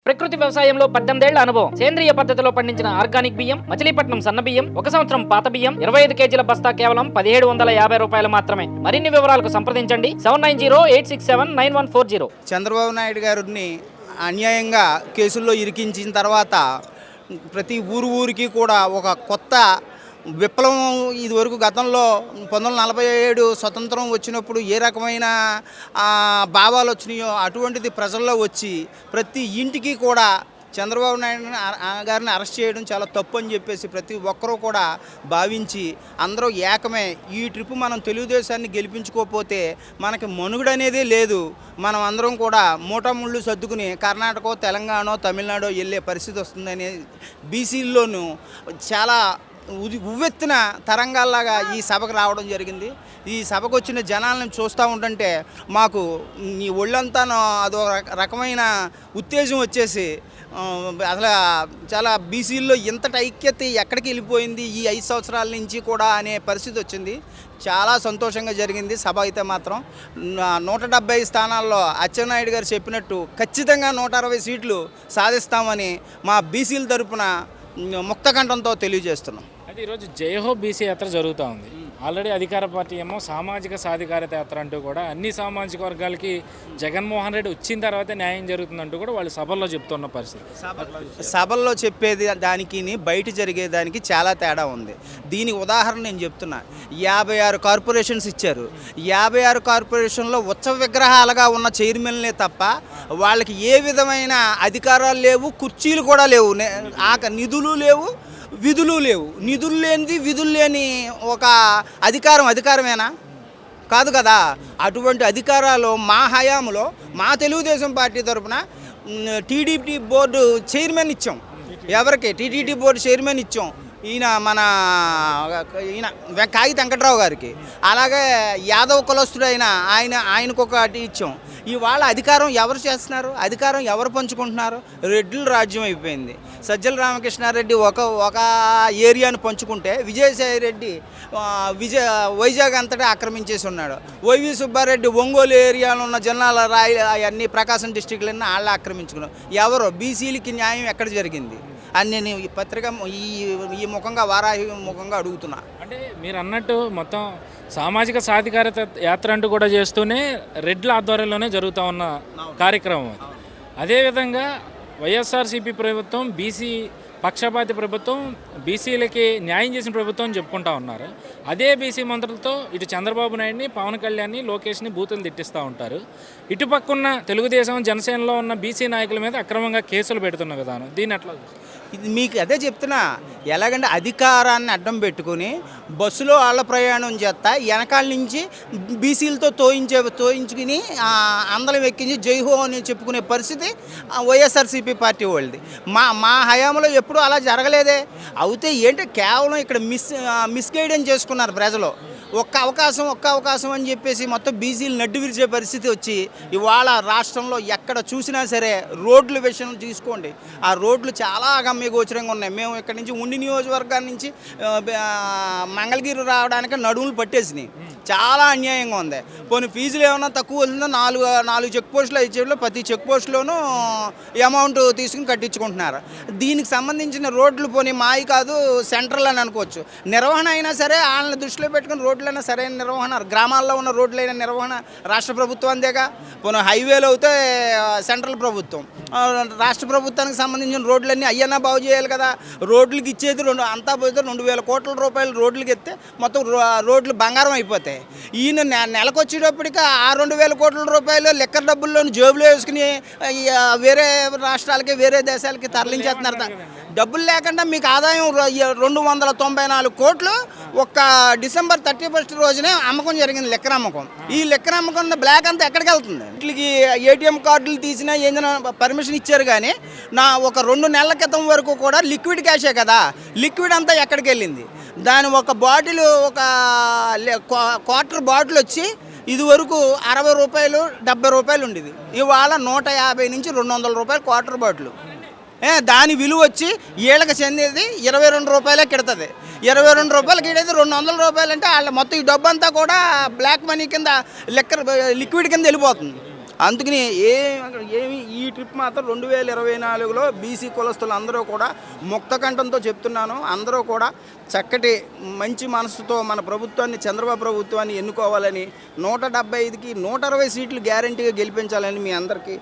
ప్రకృతి వ్యవసాయంలో 18 ఏళ్ల అనుభవం. సేంద్రియ పద్ధతిలో పండించిన ఆర్గానిక్ బియ్యం, మచిలీపట్నం సన్న బియ్యం, 1 సంవత్సరం పాత బియ్యం, 25 కేజీల బస్తా కేవలం 1750 రూపాయలు మాత్రమే. మరిన్ని వివరాలకు సంప్రదించండి 7908679140. చంద్రబాబు నాయుడు గారిని అన్యాయంగా కేసుల్లో ఇరికించిన తర్వాత ప్రతి ఊరికి కూడా ఒక కొత్త విప్లవం. ఇదివరకు గతంలో 1947 స్వతంత్రం వచ్చినప్పుడు ఏ రకమైన భావాలు వచ్చినాయో అటువంటిది ప్రజల్లో వచ్చి ప్రతి ఇంటికి కూడా చంద్రబాబు నాయుడు గారిని అరెస్ట్ చేయడం చాలా తప్పు అని చెప్పేసి ప్రతి ఒక్కరూ కూడా భావించి అందరూ ఏకమే ఈ ట్రిప్ మనం తెలుగుదేశాన్ని గెలిపించుకోకపోతే మనకి మనుగడ అనేదే లేదు, మనం అందరం కూడా మూటముళ్ళు సర్దుకుని కర్ణాటక, తెలంగాణ, తమిళనాడు వెళ్ళే పరిస్థితి వస్తుందని బీసీల్లోనూ చాలా ఉవ్వెత్తిన తరంగాల్లాగా ఈ సభకు రావడం జరిగింది. ఈ సభకు వచ్చిన జనాలను చూస్తూ ఉంటుంటే మాకు ఈ ఒళ్ళంతా అదో రకమైన ఉత్తేజం వచ్చేసి అసలు చాలా బీసీల్లో ఇంతటి ఐక్యత ఎక్కడికి వెళ్ళిపోయింది ఈ 5 సంవత్సరాల నుంచి కూడా అనే పరిస్థితి వచ్చింది. చాలా సంతోషంగా జరిగింది సభ. అయితే మాత్రం 170 స్థానాల్లో అచ్చెన్నాయుడు గారు చెప్పినట్టు ఖచ్చితంగా 160 సీట్లు సాధిస్తామని మా బీసీల తరపున ముక్తకంఠంతో తెలియజేస్తున్నాం. అయితే ఈరోజు జయహో బీసీ యాత్ర జరుగుతూ ఉంది. ఆల్రెడీ అధికార పార్టీ ఏమో సామాజిక సాధికారత యాత్ర అంటూ కూడా అన్ని సామాజిక వర్గాలకి జగన్మోహన్ రెడ్డి వచ్చిన తర్వాతే న్యాయం జరుగుతుందంటూ కూడా వాళ్ళు సభల్లో చెప్తున్న పరిస్థితి. సభల్లో చెప్పేది దానికి బయట జరిగేదానికి చాలా తేడా ఉంది. దీని ఉదాహరణ నేను చెప్తున్నా. 56 కార్పొరేషన్స్ ఇచ్చారు. 56 కార్పొరేషన్లో ఉత్సవ విగ్రహాలుగా ఉన్న చైర్మన్లే తప్ప వాళ్ళకి ఏ విధమైన అధికారాలు లేవు, కుర్చీలు కూడా లేవు, నిధులు లేవు, విధులు లేవు. నిధులు లేనిది విధులు లేని ఒక అధికారమేనా? కాదు కదా. అటువంటి అధికారాలు మా హయాంలో మా తెలుగుదేశం పార్టీ తరఫున టీడీపీ బోర్డు చైర్మన్ ఇచ్చాం. ఎవరికి? టీటీడీ బోర్డు చైర్మన్ ఇచ్చాం. ఈయన కాగి వెంకట్రావు గారికి. అలాగే యాదవ్ కులస్తుడు ఆయనకు ఒకటి ఇచ్చాం. ఇవాళ అధికారం ఎవరు చేస్తున్నారు? అధికారం ఎవరు పంచుకుంటున్నారు? రెడ్డిల రాజ్యం అయిపోయింది. సజ్జల రామకృష్ణారెడ్డి ఒక ఏరియాను పంచుకుంటే విజయసాయి రెడ్డి వైజాగ్ అంతటా ఆక్రమించేసి ఉన్నాడు. వైవి సుబ్బారెడ్డి ఒంగోలు ఏరియాలో ఉన్న జిల్లాల అవన్నీ ప్రకాశం డిస్టిక్లన్నీ వాళ్ళు ఆక్రమించుకున్నారు. ఎవరు? బీసీలకి న్యాయం ఎక్కడ జరిగింది అని నేను ఈ పత్రిక ఈ ముఖంగా వారాహి ముఖంగా అడుగుతున్నా. అంటే మీరు అన్నట్టు మొత్తం సామాజిక సాధికారత యాత్ర అంటూ కూడా చేస్తూనే రెడ్ల ఆధ్వర్యంలోనే జరుగుతూ ఉన్న కార్యక్రమం. అదేవిధంగా వైఎస్ఆర్సీపీ ప్రభుత్వం బీసీ పక్షపాతి ప్రభుత్వం, బీసీలకి న్యాయం చేసిన ప్రభుత్వం అని చెప్పుకుంటా ఉన్నారు. అదే బీసీ మంత్రులతో ఇటు చంద్రబాబు నాయుడిని, పవన్ కళ్యాణ్ని, లోకేష్ని బూతులు తిట్టిస్తూ ఉంటారు. ఇటుపక్కున్న తెలుగుదేశం, జనసేనలో ఉన్న బీసీ నాయకుల మీద అక్రమంగా కేసులు పెడుతున్న విధానం దీన్ని ఎట్లా? ఇది మీకు అదే చెప్తున్నా. ఎలాగంటే అధికారాన్ని అడ్డం పెట్టుకుని బస్సులో వాళ్ళ ప్రయాణం చేస్తా వెనకాల నుంచి బీసీలతో తోయించుకుని అందరం ఎక్కించి జైహో అని చెప్పుకునే పరిస్థితి వైఎస్ఆర్సీపీ పార్టీ వాళ్ళది. మా హయాంలో ఎప్పుడూ అలా జరగలేదే. అయితే ఏంటి, కేవలం ఇక్కడ మిస్గైడెన్స్ చేసుకున్నారు ప్రజలు. ఒక్క అవకాశం అని చెప్పేసి మొత్తం బీసీలు నడ్డు విరిచే పరిస్థితి వచ్చి ఇవాళ రాష్ట్రంలో ఎక్కడ చూసినా సరే రోడ్ల విషయం తీసుకోండి, ఆ రోడ్లు చాలా అగమ్యగోచరంగా ఉన్నాయి. మేము ఇక్కడ నుంచి ఉండి నియోజకవర్గాల నుంచి మంగళగిరి రావడానికి నడుములు పట్టేసినాయి. చాలా అన్యాయంగా ఉంది. పోనీ ఫీజులు ఏమన్నా తక్కువ ఉందో 4 చెక్ పోస్టులు ఇచ్చేట్లో ప్రతి చెక్ పోస్టులోనూ అమౌంట్ తీసుకుని కట్టించుకుంటున్నారు. దీనికి సంబంధించిన రోడ్లు పోనీ మాయి కాదు, సెంట్రల్ అని అనుకోవచ్చు. నిర్వహణ అయినా సరే వాళ్ళని దృష్టిలో పెట్టుకుని రోడ్లైనా సరైన నిర్వహణ, గ్రామాల్లో ఉన్న రోడ్లైన నిర్వహణ రాష్ట్ర ప్రభుత్వం అంతేగా. పోనీ హైవేలు అయితే సెంట్రల్ ప్రభుత్వం, రాష్ట్ర ప్రభుత్వానికి సంబంధించిన రోడ్లన్నీ అయ్యన్నా బాగు చేయాలి కదా. రోడ్లకి ఇచ్చేది అంతా పోతే 2000 కోట్ల రూపాయలు రోడ్లకి ఎత్తే మొత్తం రోడ్లు బంగారం అయిపోతాయి. ఈయన నెలకు వచ్చేటప్పటికి ఆ 2000 కోట్ల రూపాయలు లెక్కర్ డబ్బుల్లోని జేబులో వేసుకుని వేరే రాష్ట్రాలకి, వేరే దేశాలకి తరలించేస్తున్నారు. డబ్బులు లేకుండా మీకు ఆదాయం 294 కోట్లు ఒక్క డిసెంబర్ 31 రోజునే అమ్మకం జరిగింది, లెక్కర అమ్మకం. ఈ లెక్కర అమ్మకం బ్లాక్ అంతా ఎక్కడికి వెళ్తుంది? వీటికి ఏటీఎం కార్డులు తీసినా ఏదైనా పర్మిషన్ ఇచ్చారు కానీ ఒక 2 నెలల క్రితం వరకు కూడా లిక్విడ్ క్యాషే కదా. లిక్విడ్ అంతా ఎక్కడికి వెళ్ళింది? దాని ఒక బాటిల్, ఒక క్వార్టర్ బాటిల్ వచ్చి ఇదివరకు 60 రూపాయలు 70 రూపాయలు ఉండేది. ఇవాళ 150 నుంచి 200 రూపాయలు క్వార్టర్ బాటిల్. దాని విలువ వచ్చి ఏళ్ళకి చెందేది 22 రూపాయలే కిడుతుంది. 22 రూపాయలు కిడేది 200 రూపాయలు అంటే వాళ్ళ మొత్తం ఈ డబ్బు అంతా కూడా బ్లాక్ మనీ కింద లిక్విడ్ కింద వెళ్ళిపోతుంది. అందుకని ఏమి ఈ ట్రిప్ మాత్రం 2024లో బీసీ కులస్తులు అందరూ కూడా ముక్తకంఠంతో చెప్తున్నాను. అందరూ కూడా చక్కటి మంచి మనసుతో మన ప్రభుత్వాన్ని, చంద్రబాబు ప్రభుత్వాన్ని ఎన్నుకోవాలని, 175కి 160 సీట్లు గ్యారంటీగా గెలిపించాలని మీ అందరికీ